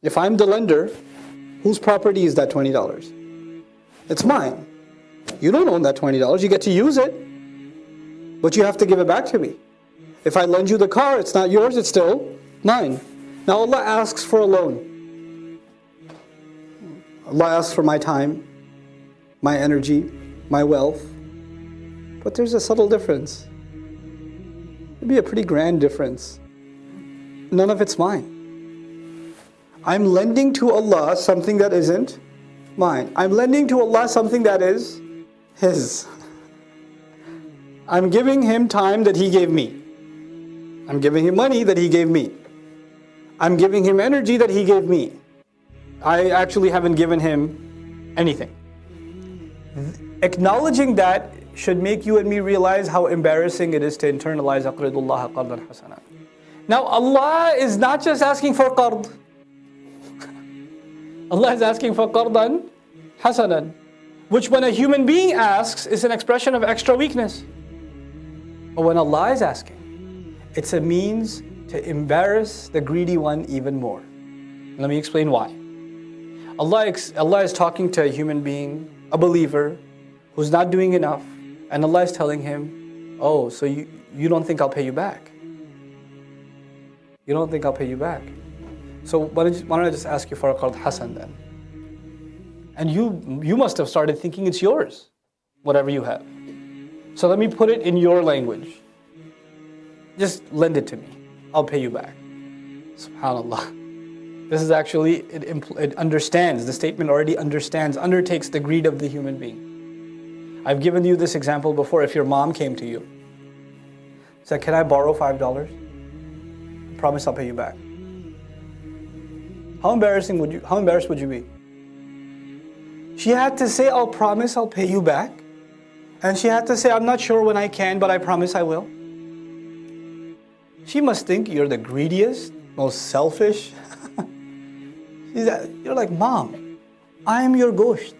If I'm the lender, whose property is that $20? It's mine. You don't own that $20. You get to use it, but you have to give it back to me. If I lend you the car, it's not yours, it's still mine. Now Allah asks for a loan. Allah asks for my time, my energy, my wealth. But there's a subtle difference. It'd be a pretty grand difference. None of it's mine. I'm lending to Allah something that isn't mine. I'm lending to Allah something that is His. I'm giving Him time that He gave me. I'm giving Him money that He gave me. I'm giving Him energy that He gave me. I actually haven't given Him anything. Acknowledging that should make you and me realize how embarrassing it is to internalize aqridullah qardan hasana. Now Allah is not just asking for qard. Allah is asking for qardan hasanan, which when a human being asks is an expression of extra weakness. But when Allah is asking, it's a means to embarrass the greedy one even more. Let me explain why. Allah is talking to a human being, a believer, who's not doing enough, and Allah is telling him, oh, so you don't think I'll pay you back? You don't think I'll pay you back? So why don't I just ask you for a qard hasan then? And you must have started thinking it's yours, whatever you have. So let me put it in your language. Just lend it to me. I'll pay you back. SubhanAllah. This is actually, it understands, the statement already understands, undertakes the greed of the human being. I've given you this example before. If your mom came to you, said, can I borrow $5? I promise I'll pay you back. How embarrassed would you be? She had to say, I'll promise I'll pay you back. And she had to say, I'm not sure when I can, but I promise I will. She must think you're the greediest, most selfish. You're like, Mom, I am your gosht.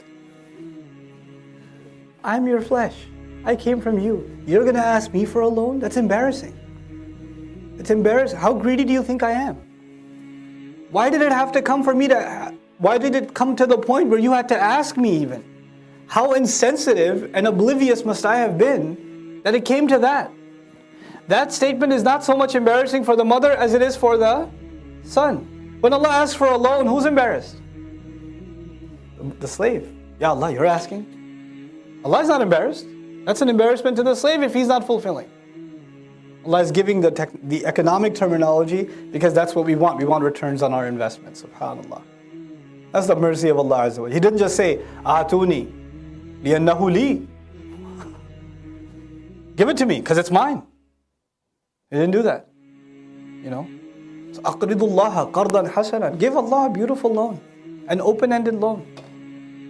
I'm your flesh. I came from you. You're going to ask me for a loan? That's embarrassing. It's embarrassing. How greedy do you think I am? Why did it have to come for me to... Why did it come to the point where you had to ask me even? How insensitive and oblivious must I have been that it came to that? That statement is not so much embarrassing for the mother as it is for the son. When Allah asks for a loan, who's embarrassed? The slave. Ya Allah, you're asking? Allah is not embarrassed. That's an embarrassment to the slave if he's not fulfilling. Allah is giving the economic terminology because that's what we want. We want returns on our investment. SubhanAllah. That's the mercy of Allah Azza wa Jalla. He didn't just say, Atuni, liyannahu li. Give it to me, because it's mine. He didn't do that. You know? So, aqridullaha qardan hasanan. Give Allah a beautiful loan. An open-ended loan.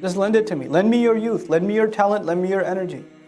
Just lend it to me. Lend me your youth. Lend me your talent. Lend me your energy.